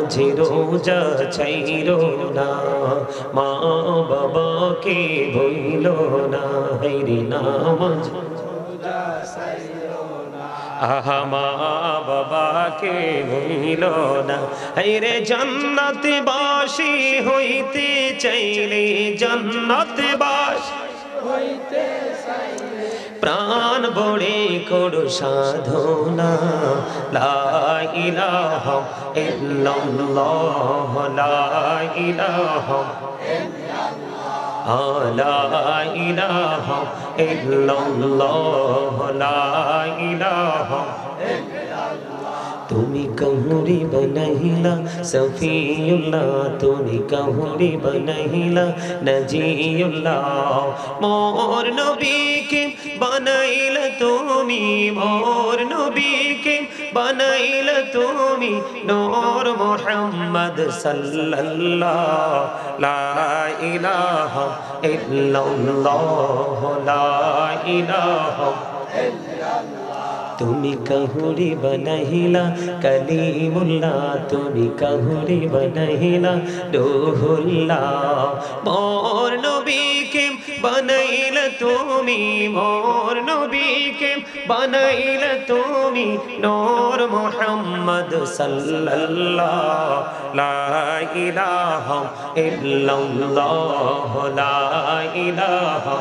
মাঝে রোজা ছাইরো না, মা বাবাকে ভুইলো না, হায়রে নামাজ রোজা ছাইরো না, আহা মা বাবাকে ভুইলো না। হায়রে জান্নাতবাসী হইতে চাইলে, জান্নাতবাসী হইতে চাইলে প্রাণ ভরে করো সাধনা, লা ইলাহা ইল্লাল্লাহ, লা ইলাহা ইল্লাল্লাহ, লা ইলাহা ইল্লাল্লাহ, লা ইলাহা ইল্লাল্লাহ। তুমি কহুরি বনাইলা সফিউল্লাহ, তুমি কহুরি বনাইলা নজিউল্লাহ, মোর নবীকে বানাইলা তুমি, মোর নবীকে বানাইলা তুমি নূর মুহাম্মদ সাল্লাল্লাহ, লা ইলাহা ইল্লাল্লাহ, লা ইলাহা ইল্লাল্লাহ। তুমি কহুরি বনাইলা কলিমুল্লাহ, তুমি কহুরি বনাইলা রূহুল্লাহ, মোর নবীকে বানাইলা তুমি, মোর নবীকে বানাইলা তুমি নূর মুহাম্মদ সাল্লাল্লাহ, লা ইলাহা ইল্লাল্লাহ, লা ইলাহা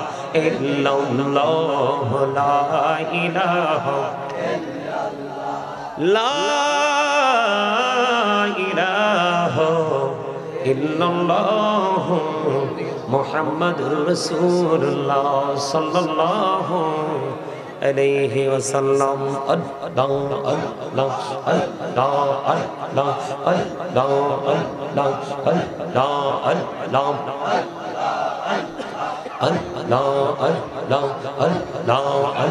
ইল্লাল্লাহ, লা ইলাহা লা ইলাহা ইল্লাল্লাহ মুহাম্মাদুর রাসূলুল্লাহ সাল্লাল্লাহু আলাইহি ওয়াসাল্লাম। আল্লাহ আল্লাহ আল্লাহ আল্লাহ আল্লাহ আল্লাহ আল্লাহ আল্লাহ আল্লাহ আল্লাহ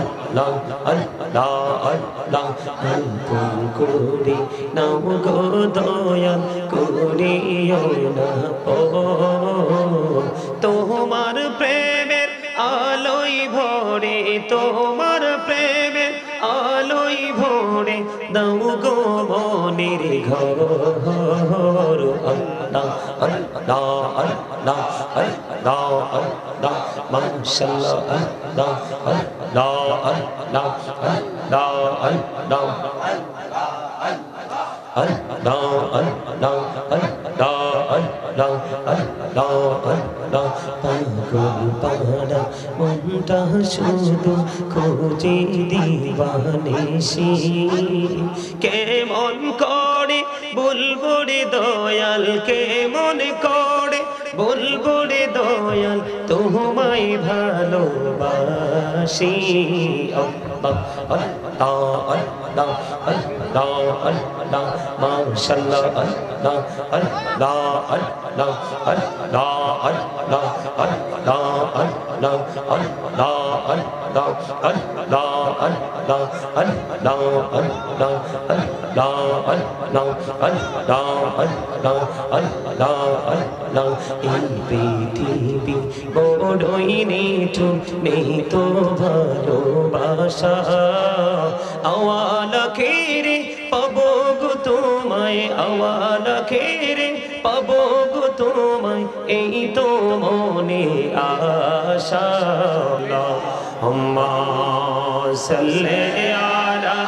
আল্লাহ আল্লাহ আল্লাহ। হুকুম করে নাও গো দয়াল, করিও না তোমার প্রেমের আলোয় ভরে, তোমার প্রেমের আলোয় ভরে দাও গো মনের ঘর। আল্লাহ আল্লাহ আল্লাহ আল্লাহ আল্লাহ মাশাআল্লাহ, আল্লাহ আল্লাহ আল্লাহ আল্লাহ আল্লাহ আল্লাহ আল্লাহ আল্লাহ আল্লাহ আল্লাহ। পাগল পারা মনটা শুধু খোঁজে দিবানিশি, কেমন করে বলবো রে দয়াল, কেমন করে বলবো রে দয়াল তোমায় ভালোবাসি। আল্লাহ আল্লাহ আল্লাহ আল্লাহ আল্লাহ মাশাআল্লাহ, আল্লাহ আল্লাহ আল্লাহ আল্লাহ আল্লাহ আল্লাহ আল্লাহ আল্লাহ আল্লাহ আল্লাহ আল্লাহ আল্লাহ আল্লাহ আল্লাহ আল্লাহ আল্লাহ আল্লাহ আল্লাহ আল্লাহ। এই পৃথিবী বড়ই নিঠুর, নেই তো ভালোবাসা, আওয়ালা খেরে পাবো গো তোমায়, আওয়ালা খেরে পাবো গো তোমায়, এই তো মনে আশা। আল্লাহুম্মা সাল্লি আলা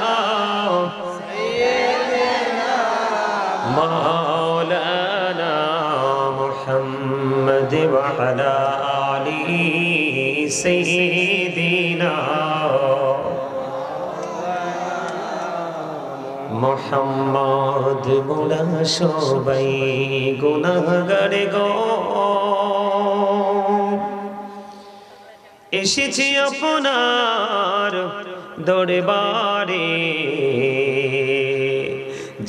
সাইয়্যিদিনা মাওলানা মুহাম্মদ ওয়া আলা আলি সাইয়্যিদিনা মুহাম্মদ। মোরা সবাই গুনাহগার গো, এসেছি আপনার দরবারে,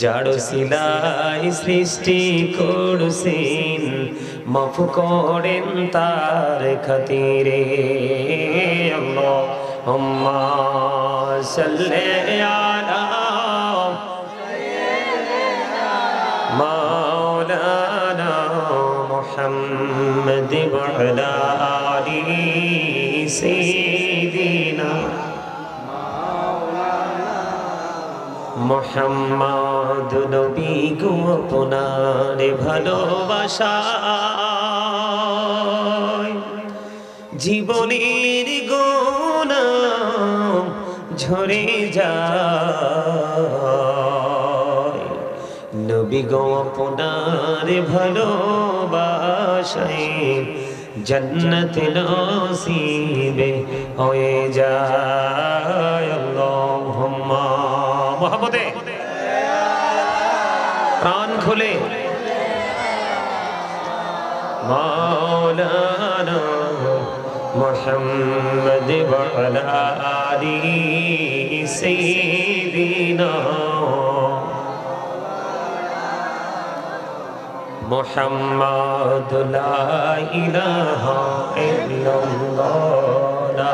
যার সিলাই সৃষ্টি করছেন, মাফ করেন তার খাতিরে। আল্লাহুম্মা সাল্লি আলা মাওলানা মুহাম্মদ ওয়া আলা আলি সাইয়্যিদিনা মুহাম্মদ। মোহাম্মদ নবী গো আপনার ভালোবাসায় জীবনের গোনা ঝরে যায় নবী গো আপনার ভালোবাসায় जन्नत नसीबे होए जाए अल्लाहुम्मा मोहब्बते प्राण खुले मौलाना मुहम्मद व अला आलि सय्यिदिना मुहम्मद ला इलाहा इल्लल्लाह ला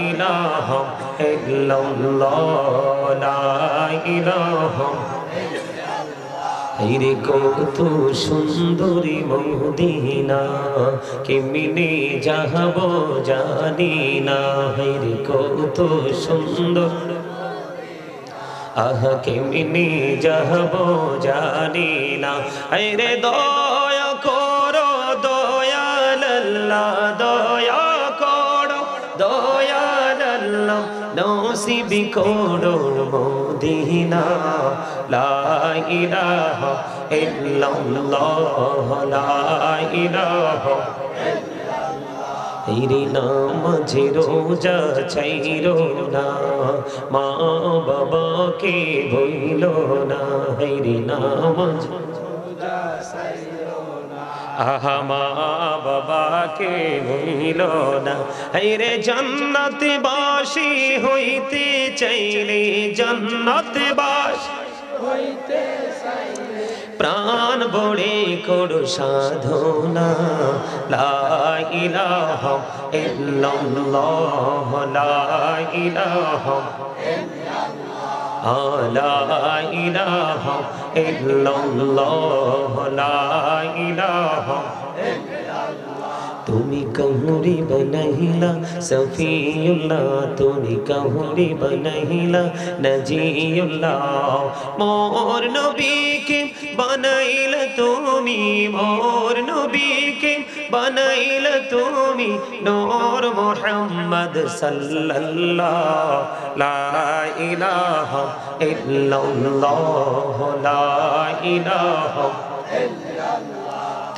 इलाहा इल्लल्लाह ला इलाहा रे कत सुंदरी मदीना केमने जाबो जानी ना रे कत सुंदर आह केमने जाबो जानी ना रे दया करो दयाल अल्लाह दया करो दयाल अल्लाह नसीब करो मदीना ला इलाहा इल्लल्लाह ला इलाहा तेरे नाम जे रोजा छैरो ना माँ बाबा के भूलो ना तेरे नाम आहा माँ बाबा के भूलो ना रे जन्नत बाशी होइते चाइले जन्नत बाशी होइते प्राण बड़े करो साधना ला इलाहा इल्लल्लाह ला इलाहा ला इलाहा इल्लल्लाह ला इलाहा तुमी कहूरी बनहिला सफीउल्लाह तुमी कहूरी बनहिला नजीउल्लाह मोर नबी के बनाइल तुमी मोर नबी के बनाइल तुमी नूर मुहम्मद सल्लल्लाह ला इलाहा इल्लल्लाह ला इलाहा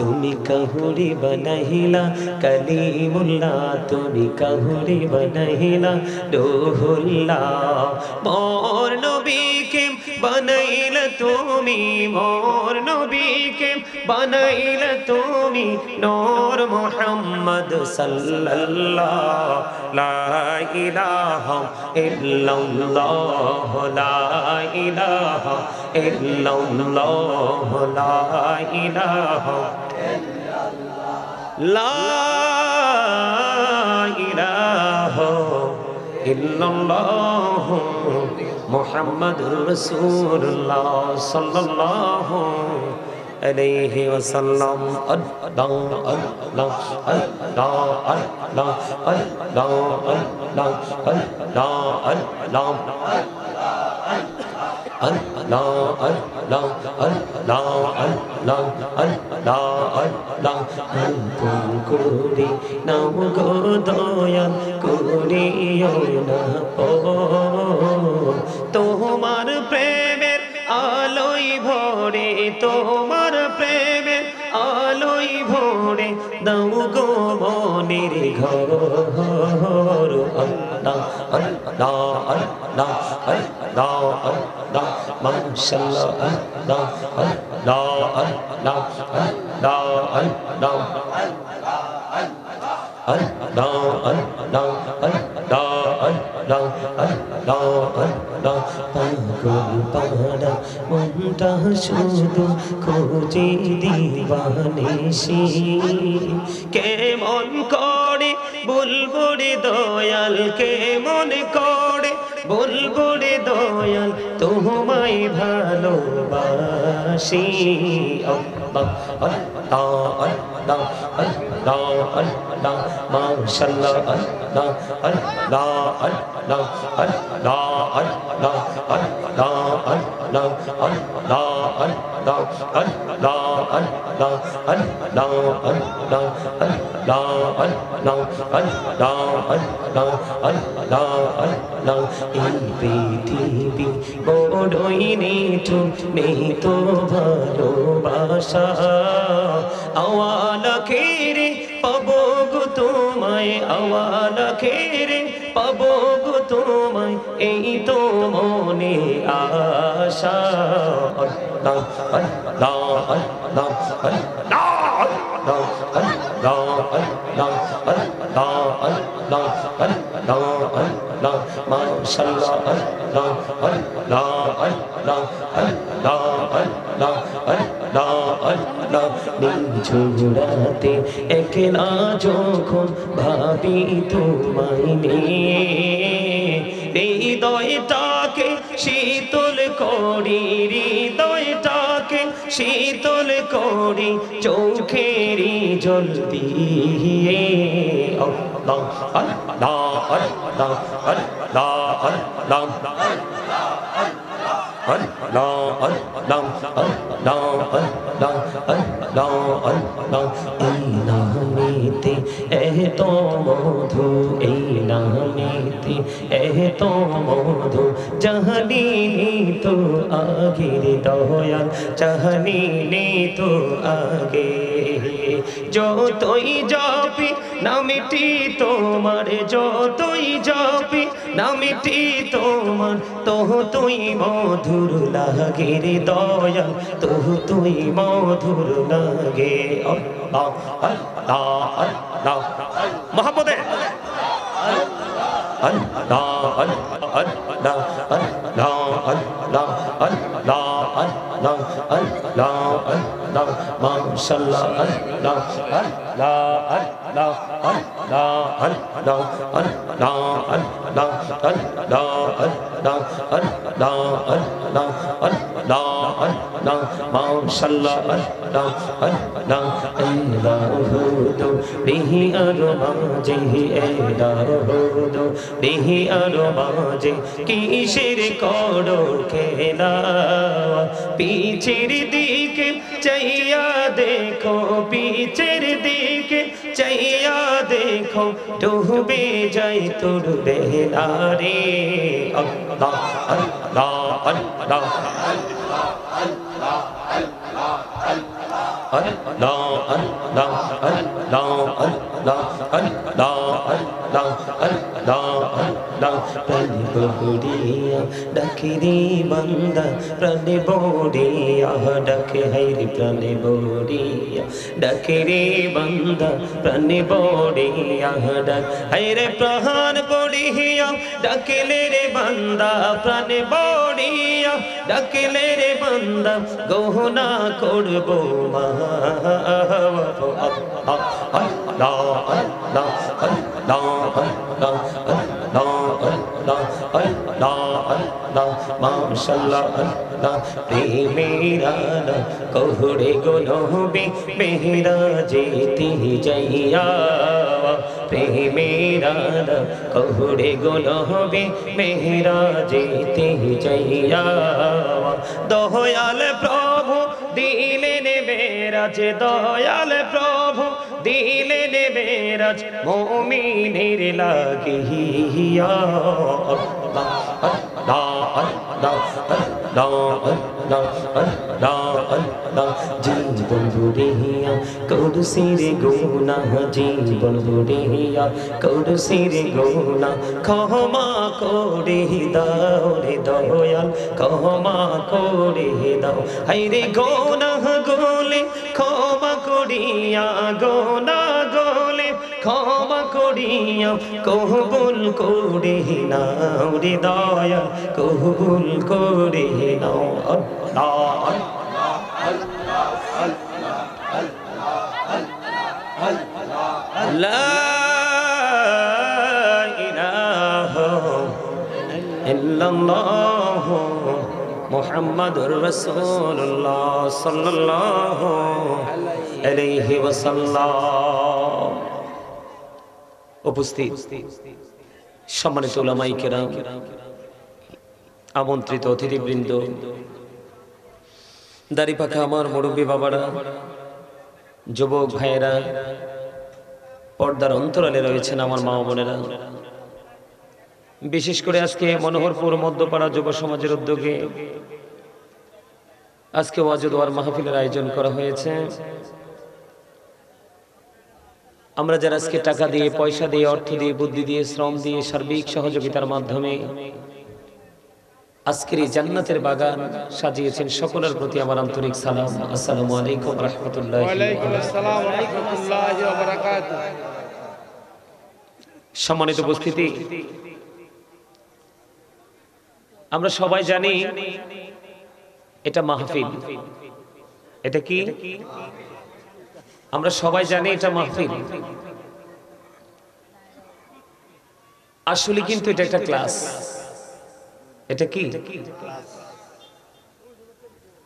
तुमी कहूरी बनहिला कलीमुल्लाह तुमी कहूरी बनहिला रूहुल्लाह मोर नबी के बनाइल तुमी मोर नबी के बनाइल तुमी नूर मुहम्मद सल्लल्लाह ला इलाहा इल्लल्लाह ला इलाहा इल्लल्लाह ला इलाहा ला इलाहा इल्लल्लाह मुहम्मदुर रसूलुल्लाह सल्लल्लाहु अलैहि वसल्लम अल्लाह अल्लाह अल्लाह अल्लाह अल्लाह अल्लाह अल्लाह अल्लाह अल्लाह अल्लाह अल्लाह अल्लाह अल्लाह अल्लाह तुम कोरी नाम गो दयाल कोरियो ना पो তোমার প্রেমের আলোই ভরে তোমার প্রেমের আলোই ভরে দাও গো মনের ঘর আল্লাহ আল্লাহ আল্লাহ আল্লাহ আল্লাহ মাশাআল্লাহ আল্লাহ আল্লাহ আল্লাহ আল্লাহ আল্লাহ Allah Allah Allah Allah Allah Allah পাগল পাড়া মনটা শুধু খোঁজে দিবানিশি কেমন করে বলবো রে দয়াল কেমন করে বলবো রে দয়াল তোমায় ভালোবাসি Allah Allah Allah Allah Allah mashallah Allah Allah Allah Allah Allah Allah এই পৃথিবী বড়ই নিঠুর নেই তো ভালোবাসা আওয়ালা খেরে পাবো গো তোমায় আওয়ালা খেরে পাবো গো তোমায় এই তো মনে আশা Allah Allah Allah Allah mashallah Allah Allah Allah Allah নিঝুরাতে একলা যখন ভাবি তোমায় নিয়ে হৃদয়টাকে শীতল করি হৃদয়টাকে শীতল করি চোখেরই জল দিয়ে Allah Allah Allah Allah Allah এই নামেতে এত মধু এই নামেতে এত মধু জাহানিনি তো আগের দয়াল জাহানিনি তো আগে যতই যাবি নামটি তোমার যতই যাবি নামটি তোমার তুই মধুর লাগে রে দয়াল তুই মধুর লাগে আল্লাহ আল্লাহ আল্লাহ মোহাম্মদে Allah Allah Allah Allah Allah Allah Allah Allah Allah mashallah Allah Allah Allah Allah Allah Allah Allah Allah Allah mashallah Allah Allah elahu bihi armaje elahu bihi armaje কিসের করো খেলা পিছের দিকে চাইয়া দেখো পিছের দিকে চাইয়া দেখো ডুবে যায় তোর বেলা রে আল্লাহ আল্লাহ আল্লাহ Allah Allah Allah Allah Allah Allah Allah Allah prane bodiya dakiri banda prane bodiya dak hairi prane bodiya dakiri banda prane bodiya dak haire prahan bodiya dakile re banda prane bodiya dakile re banda gohna korbo ma mashallah Allah প্রেমেরা কোহরে গোলবে Mehra যেতে যাইয়া প্রেমেরা কোহরে গোলবে মেহরা যেতে যাইয়া দয়াল প্রভু দিলেন মেরাজ দয়াল প্রভু দিলেন মেরাজ মুমিনের লাগিয়া আল্লাহ আল্লাহ আল্লাহ আল্লাহ আল্লাহ আল্লাহ জীবন বুড়িয়া করুসির গুনা জীবন বুড়িয়া করুসির গুনা ক্ষমা করে দাও রে দয়াল ক্ষমা করে দাও হাইরে গুনাহ গোলে ক্ষমা করিয়া গুনাহ গোলে ক্ষমা করিয়া কবুল করে নাও রে দয়াল কবুল করে নাও আল্লাহ লা ইলাহা ইল্লাল্লাহ মুহাম্মাদুর রাসূলুল্লাহ সাল্লাল্লাহু আলাইহি ওয়াসাল্লাম। উপস্থিত সম্মানিত উলামায়ে কেরাম, আমন্ত্রিত অতিথিবৃন্দ, দাড়িপাখা আমার মুরব্বী বাবারা, যুবক ভাইয়েরা, পর্দার অন্তরালে রয়েছেন আমার মা বোনেরা, বিশেষ করে আজকে মনোহরপুর মধ্যপাড়া যুব সমাজের উদ্যোগে আজকে ওয়াজ ও দোয়ার মাহফিলের আয়োজন করা হয়েছে। আমরা যারা আজকে টাকা দিয়ে, পয়সা দিয়ে, অর্থ দিয়ে, বুদ্ধি দিয়ে, শ্রম দিয়ে, সার্বিক সহযোগিতার মাধ্যমে আজকের এই জান্নাতের বাগান সাজিয়েছেন, সকলের প্রতি আমার আন্তরিক সালাম। আসসালামু আলাইকুম ওয়া রাহমাতুল্লাহি ওয়া বারাকাতুহু। সম্মানিত উপস্থিতি, আমরা সবাই জানি এটা মাহফিল। এটা কি? আমরা সবাই জানি এটা মাহফিল। আসলে কিন্তু এটা একটা ক্লাস। এটা কি?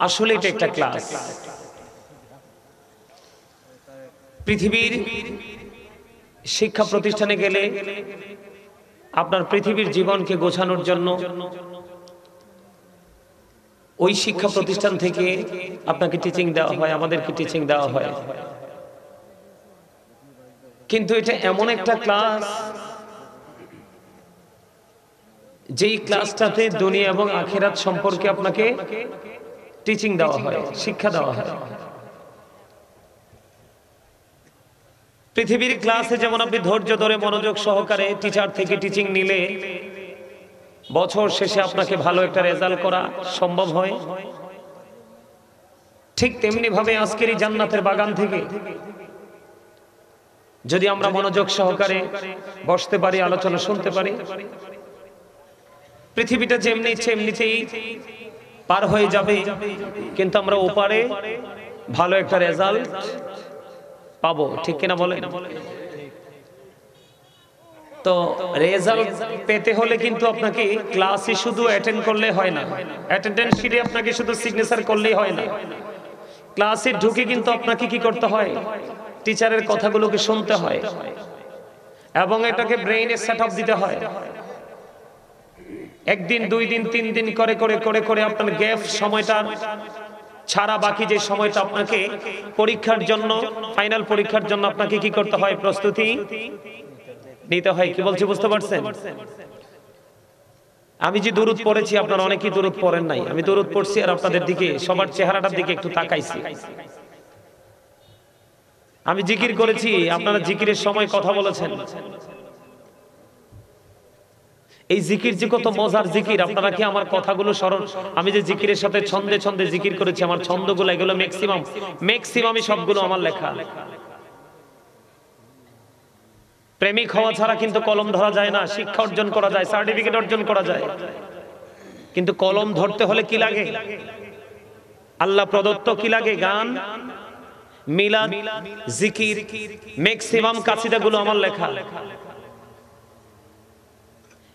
আসলে এটা একটা ক্লাস। পৃথিবীর শিক্ষা প্রতিষ্ঠানে গেলে আপনার পৃথিবীর জীবনকে গোছানোর জন্য ওই শিক্ষা প্রতিষ্ঠান থেকে আপনাকে টিচিং দেওয়া হয়, আমাদেরকে টিচিং দেওয়া হয়। কিন্তু এটা এমন একটা ক্লাস, যেই ক্লাসটাতে দুনিয়া এবং আখিরাত সম্পর্কে আপনাকে টিচিং দেওয়া হয়, শিক্ষা দেওয়া হয়। পৃথিবীর ক্লাসে যেমন আপনি ধৈর্য ধরে মনোযোগ সহকারে টিচার থেকে টিচিং নিলে বছর শেষে আপনাকে ভালো একটা রেজাল্ট করা সম্ভব হয়, ঠিক তেমনি ভাবে আজকের এই জান্নাতের বাগান থেকে যদি আমরা মনোযোগ সহকারে বসতে পারি, আলোচনা শুনতে পারি, পৃথিবীটা যেমনি ইচ্ছে এমনিতেই পার হয়ে যাবে, কিন্তু আমরা ওপারে ভালো একটা রেজাল্ট পাবো। ঠিক কিনা বলেন? তো রেজাল্ট পেতে হলে কিন্তু আপনাকে ক্লাসে শুধু অ্যাটেন্ড করলে হয় না, অ্যাটেন্ডেন্স শিটে আপনাকে শুধু সিগনেচার করলেই হয় না। ক্লাসে ঢুকে কিন্তু আপনাকে কি করতে হয়? টিচারের কথাগুলোকে শুনতে হয় এবং এটাকে ব্রেইনে সেট আপ দিতে হয়। একদিন, দুই দিন, তিন দিন করে করে করে করে আপনার গ্যাপ সময়টা ছাড়া বাকি যে সময়টা আপনাকে পরীক্ষার জন্য, ফাইনাল পরীক্ষার জন্য আপনাকে কি করতে হয়? প্রস্তুতি নিতে হয়। কি বলছি বুঝতে পারছেন? আমি যে দুরূদ পড়েছি, আপনারা অনেকেই দুরূদ পড়েন নাই। আমি দুরূদ পড়ছি আর আপনাদের দিকে, সবার চেহারাটার দিকে একটু তাকাইছি। আমি জিকির করেছি, আপনারা জিকিরের সময় কথা বলেছেন। এই জিকির যে কত মজার জিকির, আপনারা কি আমার কথাগুলো স্মরণ? আমি যে জিকিরের সাথে ছন্দে ছন্দে জিকির করেছি, আমার ছন্দগুলো এগুলো ম্যাক্সিমামই সবগুলো আমার লেখা। প্রেমিক হওয়া ছাড়া কিন্তু কলম ধরা যায় না। শিক্ষা অর্জন করা যায়, সার্টিফিকেট অর্জন করা যায়, কিন্তু কলম ধরতে হলে কি লাগে? আল্লাহ প্রদত্ত কি লাগে? গান, মিলাদ, জিকির, ম্যাক্সিমাম কাসিদাগুলো আমার লেখা।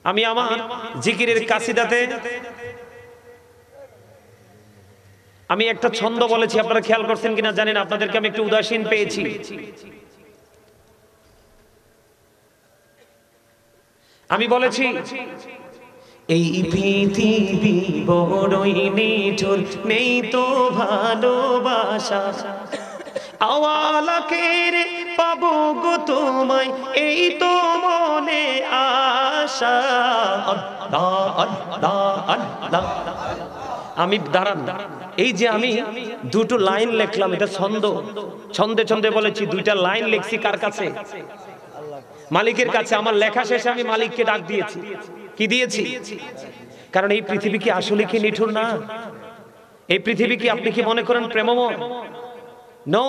আমি আমার জিকিরের কাসিদাতে আমি একটা ছন্দ বলেছি, আপনারা খেয়াল করছেন কিনা জানেন। আপনাদেরকে আমি একটু উদাসীন পেয়েছি। আমি বলেছি, এই পৃথিবী বড়ই নিঠুর, নেই তো ভালোবাসা, আওয়ালাকে রে পাবো গো তোমায়, এই তো মনে আশা। আমি দাঁড়ান, এই যে আমি দুটো লাইন লিখলাম, এটা ছন্দে ছন্দে বলেছি। দুইটা লাইন লিখছি কার কাছে? মালিকের কাছে। আমার লেখা শেষে আমি মালিককে ডাক দিয়েছি। কি দিয়েছি? কারণ এই পৃথিবী কি আসলে কি নিঠুর না? এই পৃথিবী কি, আপনি কি মনে করেন প্রেমময়? নো।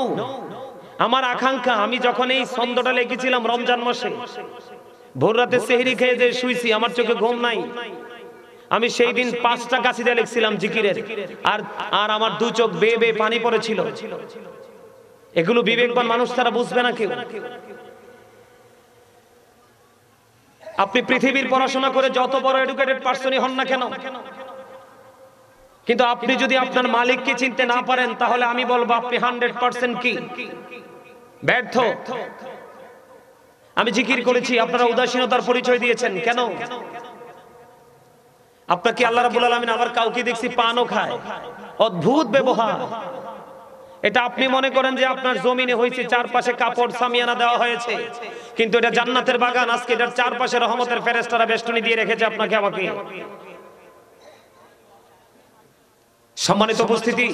আমার আকাঙ্ক্ষা, আমি যখন এই ছন্দটা লিখেছিলাম রমজান মাসে, ভোর রাতে সেহরি খেয়ে যে শুইছি, আমার চোখে ঘুম নাই। আমি সেই দিন 5টা কাসিদা লিখছিলাম জিকিরের, আর আমার দু চোখ বেয়ে বেয়ে পানি পড়েছিল। এগুলো বিবেকবান মানুষ তারা বুঝবে না কেউ। আপনি পৃথিবীর পড়াশোনা করে যত বড় এডুকেটেড পার্সনই হন না কেন, কিন্তু আপনি যদি আপনার মালিককে চিনতে না পারেন, তাহলে আমি বলবো আপনি 100% কি ব্যর্থ। আমি জিকির করেছি, আপনারা উদাসীনতার পরিচয় দিয়েছেন কেন? আপনাকে আল্লাহ রাব্বুল আলামিন আবার কাউকে দেখছি পানও খায়, অদ্ভুত ব্যবহার। এটা আপনি মনে করেন যে আপনার জমিনে হয়েছে, চারপাশে কাপড় সামিয়ানা দেওয়া হয়েছে, কিন্তু এটা জান্নাতের বাগান। আজকে এটার চারপাশে রহমতের ফেরেশতারা বেষ্টনী দিয়ে রেখেছে আপনাকে আমাকে। সম্মানিত উপস্থিতি,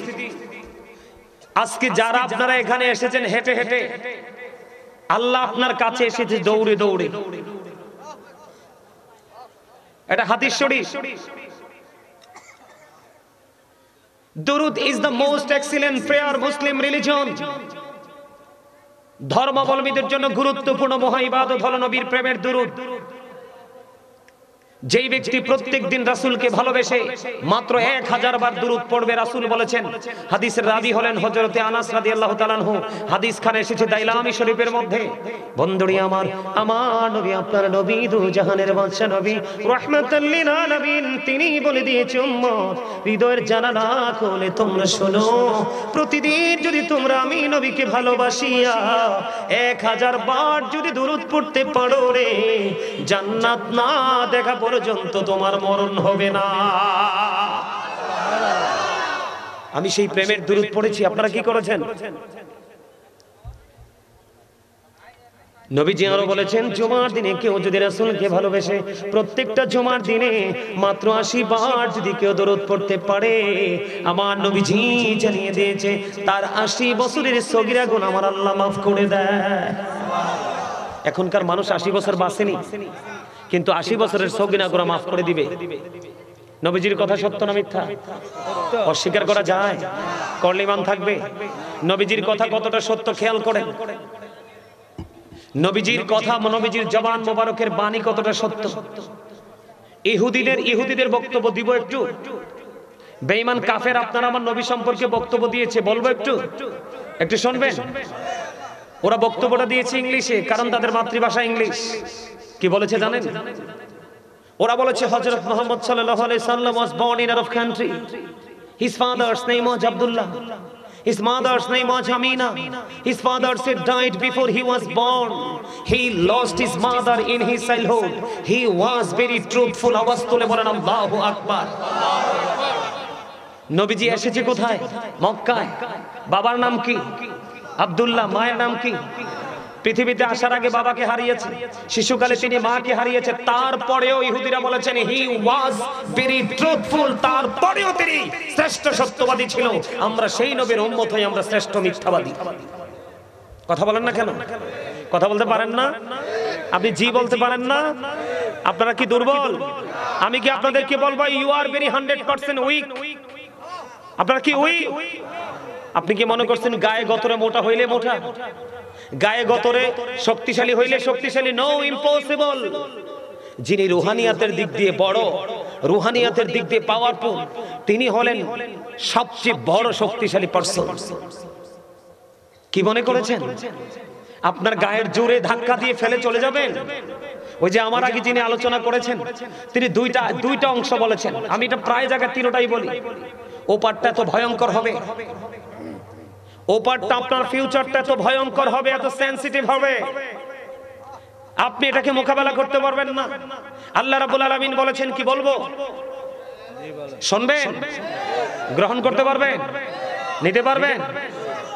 আজকে যারা আপনারা এখানে এসেছেন হেঁটে হেঁটে, আল্লাহ আপনার কাছে এসেছে দৌড়ে দৌড়ে। এটা হাদিস শরীফ। দুরুদ is the most excellent prayer Muslim religion. ধর্মাবলম্বীদের জন্য গুরুত্বপূর্ণ মহা ইবাদত হলো নবীর প্রেমের দুরুদ। যেই ব্যক্তি প্রত্যেক দিন রাসূলকে ভালোবেসে মাত্র 1000 বার দুরূদ পড়বে, রাসূল বলেছেন, হাদিসের রাবী হলেন হযরতে আনাস রাদিয়াল্লাহু তাআলা আনহু, হাদিস খানে এসেছে দাইলামি শরীফের মধ্যে। বন্ধুরি আমার, আমার নবী আপনার নবী, দু জাহানের বাদশা নবী, রাহমাতাল লিল আলামিন, তিনি বলে দিয়েছেন, উম্মত হৃদয়ের জানালা খুলে তোমরা শোনো, প্রতিদিন যদি তোমরা আমি নবীকে ভালোবাসিয়া 1000 বার যদি দুরূদ পড়তে পারো রে, জান্নাত না দেখা পর্যন্ত তোমার মরণ হবে না। আমি সেই প্রেমের দুরূদ পড়েছি, আপনারা কি করেছেন? নবীজি আরো বলেছেন, জুমার দিনে কেউ যদি রাসূলকে ভালোবেসে প্রত্যেকটা জুমার দিনে মাত্র 80 বার যদি কেউ দরুদ পড়তে পারে, আমার নবীজি জানিয়ে দিয়েছে তার 80 বছরের সগীরা গুনাহ আমার আল্লাহ মাফ করে দেয়। এখনকার মানুষ 80 বছর বাঁচেনি, কিন্তু 80 বছরের সগীরা গুনাহ মাফ করে দিবে। নবীজির কথা সত্য না মিথ্যা? অস্বীকার করা যায়? করলে ঈমান থাকবে। নবীজির কথা কতটা সত্য খেয়াল করেন। নবীজির কথা, নবীজির জবান মোবারকের বাণী কতটা সত্য। ইহুদিদের বক্তব্য দিব একটু। বেঈমান কাফের আপনারা আমার নবী সম্পর্কে বক্তব্য দিয়েছে, বলবো একটু, একটু শুনবেন। ওরা বক্তব্যটা দিয়েছে ইংলিশে, কারণ তাদের মাতৃভাষা ইংলিশ। কি বলেছে জানেন? ওরা বলেছে হযরত মুহাম্মদ সাল্লাল্লাহু আলাইহি সাল্লাম was born in Arab country. His father's name was Abdullah. His mother's name was Amina. His father said died before he was born. He lost his mother in his childhood. He was very truthful. আওয়াজ তুলে বলেন আল্লাহু আকবার। নবীজি এসেছে কোথায়? মক্কায়। বাবার নাম কি? আব্দুল্লাহ। মায়ের নাম কি? পৃথিবীতে আসার আগে বাবাকে হারিয়েছে, শিশুকালে তিনি মাকে হারিয়েছে। তারপরেও ইহুদিরা বলেছেন হি ওয়াজ ভেরি ট্রুথফুল, তারপরেও তিনি শ্রেষ্ঠ সত্যবাদী ছিল। আমরা সেই নবীর উম্মত হই, আমরা শ্রেষ্ঠ মিথ্যাবাদী। কথা বলেন না কেন? কথা বলতে পারেন না? আপনি জি বলতে পারেন না? আপনারা কি দুর্বল? আমি কি আপনাদেরকে বলবো ইউ আর ভেরি 100% উইক? আপনারা কি উইক? আপনি কি মনে করছেন গায়ে গতরে মোটা হইলে মোটা, গায়ে গতরে শক্তিশালী হইলে শক্তিশালী? No, impossible. যিনি রুহানিয়াতের দিক দিয়ে বড়, রুহানিয়াতের দিক দিয়ে পাওয়ারফুল, তিনি হলেন সবচেয়ে বড় শক্তিশালী পারসন। কি মনে করেছেন আপনার গায়ের জোরে ধাক্কা দিয়ে ফেলে চলে যাবেন? ওই যে আমার আগে যিনি আলোচনা করেছেন, তিনি দুইটা অংশ বলেছেন। আমি এটা প্রায় জায়গায় তিনটাই বলি। ও পার্টটা তো ভয়ঙ্কর হবে, ওপারটা আপনার ফিউচারটা এত ভয়ঙ্কর হবে, এত সেনসিটিভ হবে, আপনি এটাকে মোকাবেলা করতে পারবেন না। আল্লাহ রাব্বুল আলামিন বলেছেন, কি বলবো শুনবেন? গ্রহণ করতে পারবেন? নিতে পারবেন?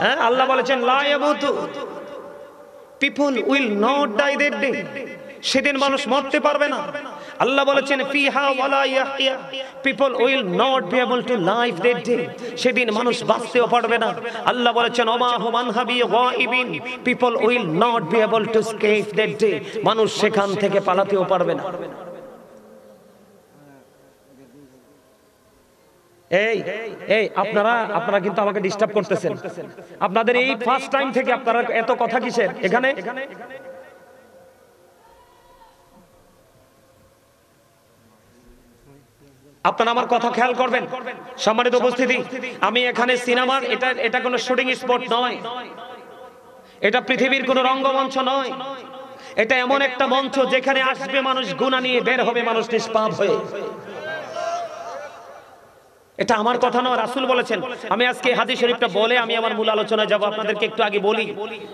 হ্যাঁ, আল্লাহ বলেছেন লা ইয়ামুতু, people will not die that day. সেদিন মানুষ মরতে পারবে না। আল্লাহ বলেছেন ফিহা ওয়ালা ইয়াহইয়া, people will not be able to live that day. সেদিন মানুষ বাঁচতেও পারবে না। আল্লাহ বলেছেন ওমা হুম আনহাবি গায়িবিন, people will not be able to escape that day. মানুষ সেখান থেকে পালাতেও পারবে না। এই আপনারা কিন্তু আমাকে ডিস্টার্ব করতেছেন। আপনাদের এই ফার্স্ট টাইম থেকে আপনারা এত কথা কিসের এখানে? আপনারা আমার কথা খেয়াল করবেন। সম্মানিত উপস্থিতি, আমি এখানে সিনেমার এটা কোনো শুটিং স্পট নয়, এটা পৃথিবীর কোনো রঙ্গমঞ্চ নয়। এটা এমন একটা মঞ্চ যেখানে আসবে মানুষ গুনাহ নিয়ে, বের হবে মানুষ নিষ্পাপ হয়ে। এটা আমার কথা নয়, রাসূল বলেছেন। আমি আজকে হাদিস শরীফটা বলে আমি আমার মূল আলোচনায় যাব। আপনাদেরকে একটু আগে বলি,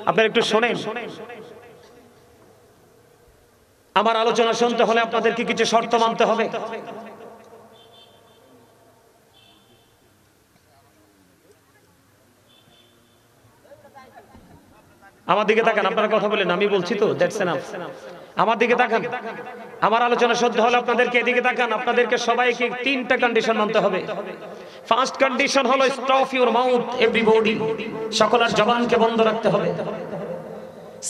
আপনারা একটু শোনেন। আমার আলোচনা শুনতে হলে আপনাদেরকে কিছু শর্ত মানতে হবে। আমার দিকে তাকান, আপনারা কথা বলেন, আমি বলছি তো, দ্যাটস এনাফ। আমার দিকে তাকান, আমার আলোচনা শুনতে হলে আপনাদেরকে এদিকে তাকান। আপনাদেরকে সবাইকে 3টা কন্ডিশন মানতে হবে। ফার্স্ট কন্ডিশন হলো স্টপ ইউর মাউথ এভরিবডি, সকলের জবানকে বন্ধ রাখতে হবে।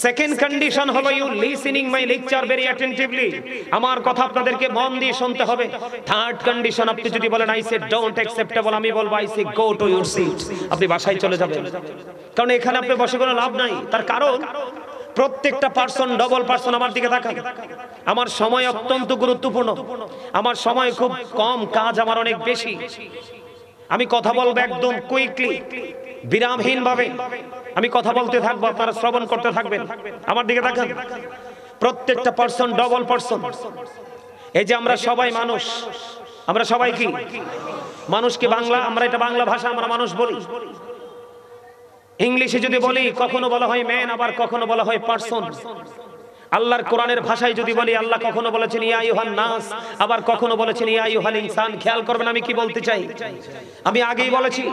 সেকেন্ড কন্ডিশন হলো you listening my lecture very attentively, আমার কথা আপনাদেরকে মন দিয়ে শুনতে হবে। থার্ড কন্ডিশন, আপনি যদি বলেন আই সে ডোন্ট অ্যাকসেপ্টেবল, আমি বলবো I say go to your seat, আপনি বাসায় চলে যাবেন। কারণ এখানে আপনি বসে কোনো লাভ নাই। তার কারণ প্রত্যেকটা পার্সন ডবল পার্সন। আমার দিকে তাকান, আমার সময় অত্যন্ত গুরুত্বপূর্ণ, আমার সময় খুব কম, কাজ আমার অনেক বেশি। আমি কথা বলবো একদম কুইকলি, বিরামহীন ভাবে আমি কথা বলতে থাকবো, আপনারা শ্রবণ করতে থাকবেন। আমার দিকে তাকান, প্রত্যেকটা পার্সন ডবল পার্সন। এই যে আমরা সবাই মানুষ, আমরা সবাই কি মানুষকে বাংলা, আমরা এটা বাংলা ভাষা, আমরা মানুষ বলি। ইংলিশে যদি বলি কখনো বলা হয় ম্যান, আবার কখনো বলা হয় পার্সন। আল্লাহর কোরআনের ভাষায় যদি বলি, আল্লাহ কখনো বলেছেন ইয়া আইয়ুহান নাস, আবার কখনো বলেছেন ইয়া আইয়ুহাল ইনসান। খেয়াল করবেন আমি কি বলতে চাই। আমি আগেই বলেছি,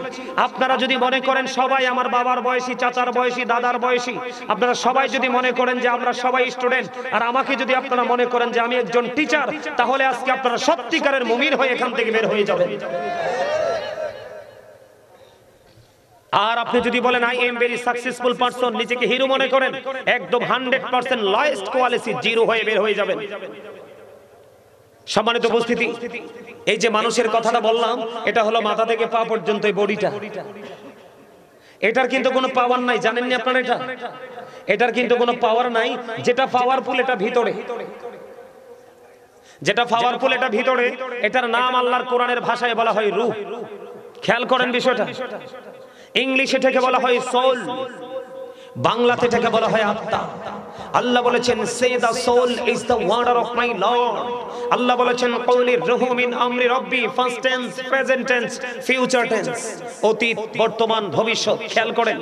আপনারা যদি মনে করেন সবাই আমার বাবার বয়সী, চাচার বয়সী, দাদার বয়সী, আপনারা সবাই যদি মনে করেন যে আমরা সবাই স্টুডেন্ট, আর আমাকে যদি আপনারা মনে করেন যে আমি একজন টিচার, তাহলে আজকে আপনারা সত্যিকারের মুমিন হয়ে এখান থেকে বের হয়ে যাবেন। আর আপনি যদি বলেন I am very successful person, নিজেকে হিরো মনে করেন, একদম 100% লয়েস্ট কোয়ালিটি, জিরো হয়ে বের হয়ে যাবেন। সম্মানিত উপস্থিতি, এই যে মানুষের কথাটা বললাম, এটা হলো মাথা থেকে পা পর্যন্ত এই বডিটা। এটার কিন্তু কোনো পাওয়ার নাই, জানেন না আপনারা? এটার কিন্তু কোনো পাওয়ার নাই। যেটা পাওয়ারফুল এটা ভিতরে, যেটা পাওয়ারফুল এটা ভিতরে। এটার নাম আল্লাহর কোরআনের ভাষায় বলা হয় রূহ। খেয়াল করেন বিষয়টা। ইংলিশে থেকে বলা হয় সোল, বাংলাতে থেকে বলা হয় আত্মা। আল্লাহ বলেছেন say the soul is the order of my lord. Allah বলেছেন কওলি রূহু মিন আমরি রব্বি, first tense, present tense, future tense, অতীত, বর্তমান, ভবিষ্যৎ। খেয়াল করেন,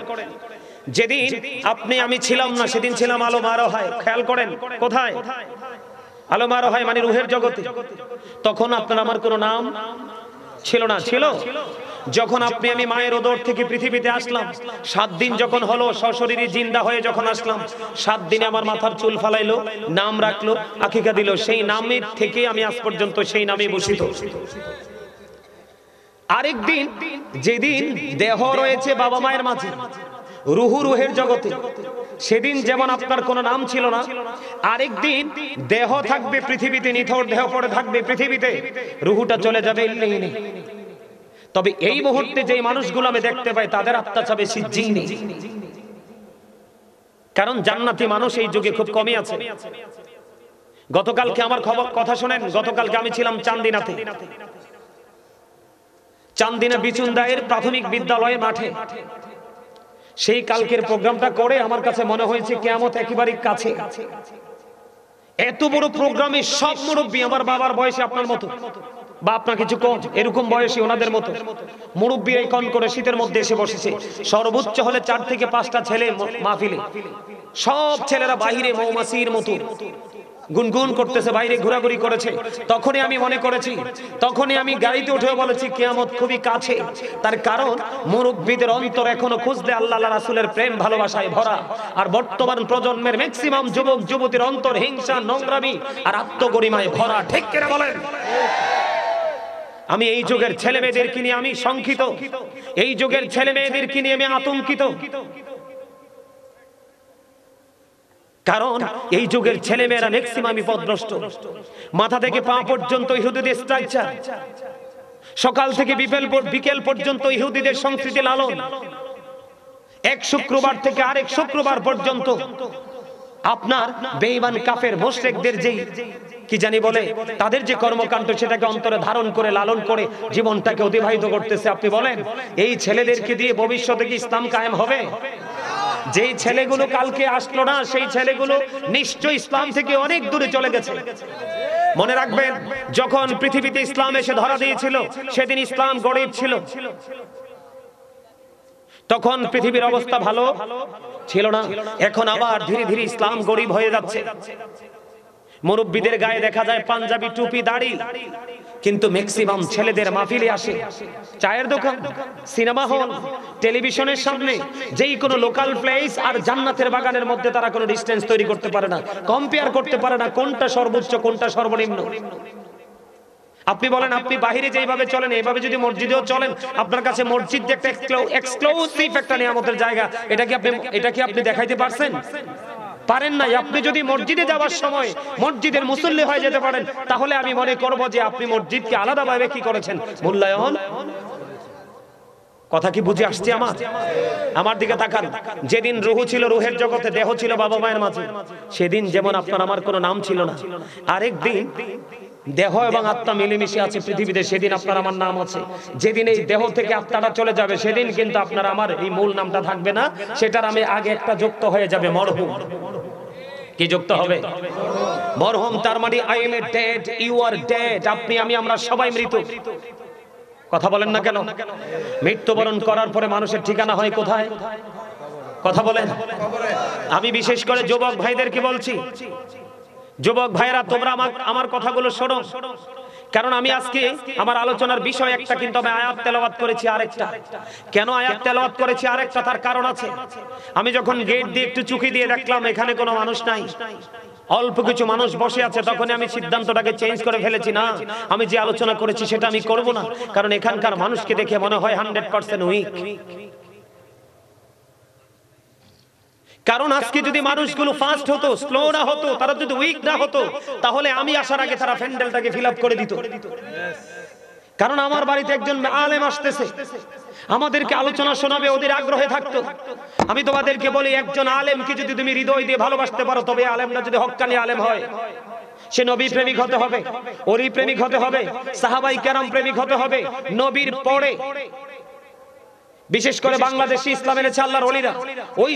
যেদিন আপনি আমি ছিলাম না, সেদিন ছিলাম আলম আরোহায়। খেয়াল করেন কোথায়? আলম আরোহায় মানে রূহের জগতে। তখন আপনার আমার কোনো নাম ছিল না। ছিল যখন আপনি আমি মায়ের উদর থেকে পৃথিবীতে আসলাম, 7 দিন যখন হলো, সশরীরে জিন্দা হয়ে যখন আসলাম, 7 দিনে আমার মাথার চুল ফালাইলো, নাম রাখলো, আকিকা দিল। সেই নামের থেকে আমি আজ পর্যন্ত সেই নামে ভূষিত। আরেকদিন যেদিন দেহ রয়েছে বাবা মায়ের মাঝে, রুহু রুহের জগতে, সেদিন যেমন আপনার কোনো নাম ছিল না, আরেকদিন দেহ থাকবে পৃথিবীতে, নিথর দেহ পড়ে থাকবে পৃথিবীতে, রুহুটা চলে যাবে ইল্লাইনে। তবে এই মুহূর্তে যে মানুষগুলো আমি দেখতে পাই, তাদের আত্মা চাবে সিজ্জিনে। কারণ জান্নাতি মানুষ এই যুগে খুব কমই আছে। গতকালকে আমার কথা শোনেন, গতকালকে আমি ছিলাম চান্দিনাতে, চান্দিনা বিচুন্দায়ের প্রাথমিক বিদ্যালয়ের মাঠে। সেই কালকের প্রোগ্রামটা করে আমার কাছে মনে হয়েছে কিয়ামত একেবারে কাছে। এত বড় প্রোগ্রামে সব মুরব্বী আমার বাবার বয়সে, আপনার মতো বা আপনার কিছু কম, এরকম বয়সী ওনাদের মতো মুরব্বী এই কন করে শীতের মধ্যে এসে বসেছে। সর্বোচ্চ হলে 4 থেকে 5টা ছেলে মাহফিলে। সব ছেলেরা বাইরে মৌমাছির মতো গুনগুন করতেছে, বাইরে ঘোরাঘুরি করেছে। তখনই আমি মনে করেছি, তখনই আমি গাড়িতে উঠে বলেছি কিয়ামত খুবই কাছে। তার কারণ মুরব্বীদের অন্তর এখনো খুঁজলে আল্লাহ রাসূলের প্রেম ভালোবাসায় ভরা। আর বর্তমান প্রজন্মের ম্যাক্সিমাম যুবক যুবতীর অন্তর হিংসা, নোংরামি আর আত্মগরিমায় ভরা। ঠিক কিনা বলেন? আমি এই যুগের ছেলে মেয়েদেরকে নিয়ে আমি শঙ্কিত, এই যুগের ছেলে মেয়েদেরকে নিয়ে আমি আতঙ্কিত। কারণ এই যুগের ছেলে মেয়েরা ম্যাক্সিমাম বিপদগ্রস্ত। মাথা থেকে পা পর্যন্ত ইহুদিদের স্ট্রাকচার, সকাল থেকে বিকেল পর্যন্ত ইহুদিদের সংস্কৃতি লালন। এক শুক্রবার থেকে আরেক শুক্রবার পর্যন্ত আপনার বেঈমান কাফের মুশরিকদের যেই কি জানি বলে, তাদের যে কর্মকাণ্ড, সেটাকে অন্তরে ধারণ করে লালন করে জীবনটাকে অতিবাহিত করতেছে। আপনি বলেন এই ছেলেদেরকে দিয়ে ভবিষ্যতে কি ইসলাম কায়েম হবে? যেই ছেলেগুলো কালকে আসলো না, সেই ছেলেগুলো নিশ্চয়ই ইসলাম থেকে অনেক দূরে চলে গেছে। মনে রাখবেন, যখন পৃথিবীতে ইসলাম এসে ধরা দিয়েছিল সেদিন ইসলাম গরিব ছিল, তখন পৃথিবীর অবস্থা ভালো ছিল না। এখন আবার ধীরে ধীরে ইসলাম গরিব হয়ে যাচ্ছে। মুরব্বীদের গায়ে দেখা যায় পাঞ্জাবি, টুপি, দাড়ি, কিন্তু ম্যাক্সিমাম ছেলেদের মাহফিলে আসে চায়ের দোকান, সিনেমা হল, টেলিভিশনের সামনে, যেই কোনো লোকাল প্লেস আর জান্নাতের বাগানের মধ্যে তারা কোনো ডিসটেন্স তৈরি করতে পারে না, কম্পেয়ার করতে পারে না কোনটা সর্বোচ্চ কোনটা সর্বনিম্ন। আপনি বলেন, আপনি বাহিরে যেভাবে চলেন এইভাবে যদি মসজিদেও চলেন, আপনার কাছে মসজিদ একটা এক্সক্লুসিভ একটা নিয়ামতের জায়গা, এটা কি আপনি দেখাইতে পারছেন? পারেন নাই। আপনি যদি মসজিদে যাওয়ার সময় মসজিদের মুসল্লি হয়ে যেতে পারেন, তাহলে আমি মনে করব যে আপনি মসজিদকে আলাদাভাবে কি করেছেন, মূল্যায়ন। কথা কি বুঝে আসছে? আমার দিকে তাকান। যেদিন রূহ ছিল রূহের জগতে, দেহ ছিল বাবা মায়ের মাঝে, সেদিন যেমন আপনার আমার কোনো নাম ছিল না, আরেকদিন দেহ এবং আত্মা মিলেমিশে আছে পৃথিবীতে, সেদিন আপনার আমার নাম আছে। যেদিন এই দেহ থেকে আত্মাটা চলে যাবে, সেদিন কিন্তু আপনার আমার এই মূল নামটা থাকবে না, সেটার আমি আগে একটা যুক্ত হয়ে যাবে, মরহুম। কি যুক্ত হবে? মরহুম। তার মানে I am dead, you are dead. আপনি, আমি, আমরা সবাই মৃত। কথা বলেন না কেন? মৃত্যুবরণ করার পরে মানুষের ঠিকানা হয় কোথায়? কথা বলেন। আমি বিশেষ করে যুবক ভাইদেরকে বলছি, যুবক ভাইরা তোমরা আমার কথাগুলো শোনো, কারণ আমি আজকে আমার আলোচনার বিষয় একটা, কিন্তু আমি আয়াত তেলাওয়াত করেছি আরেকটা। কেন আয়াত তেলাওয়াত করেছি আরেকটা, তার কারণ আছে। আমি যখন গেট দিয়ে একটু চুকি দিয়ে দেখলাম এখানে কোনো মানুষ নাই, অল্প কিছু মানুষ বসে আছে, তখন আমি সিদ্ধান্তটাকে চেঞ্জ করে ফেলেছি, না, আমি যে আলোচনা করেছি সেটা আমি করব না, কারণ এখানকার মানুষকে দেখে মনে হয় 100% উইক। কারণ আজকে যদি মানুষগুলো ফাস্ট হতো, স্লো না হতো, তারা যদি উইক না হতো, তাহলে আমি আসার আগে তারা প্যান্ডেলটাকে ফিল আপ করে দিত। কারণ আমার বাড়িতে একজন আলেম আসতেছে, আমাদেরকে আলোচনা শোনাবে, ওদের আগ্রহে থাকতো। আমি তোমাদেরকে বলি, একজন আলেমকে যদি তুমি হৃদয় দিয়ে ভালোবাসতে পারো, তবে আলেমটা যদি হক্কানি আলেম হয়, সে নবী প্রেমিক হতে হবে, ওলি প্রেমিক হতে হবে, সাহাবাই কেরাম প্রেমিক হতে হবে, নবীর পরে বিশেষ করে বাংলাদেশে ইসলাম এনেছে আল্লাহর ওলিরা, ওই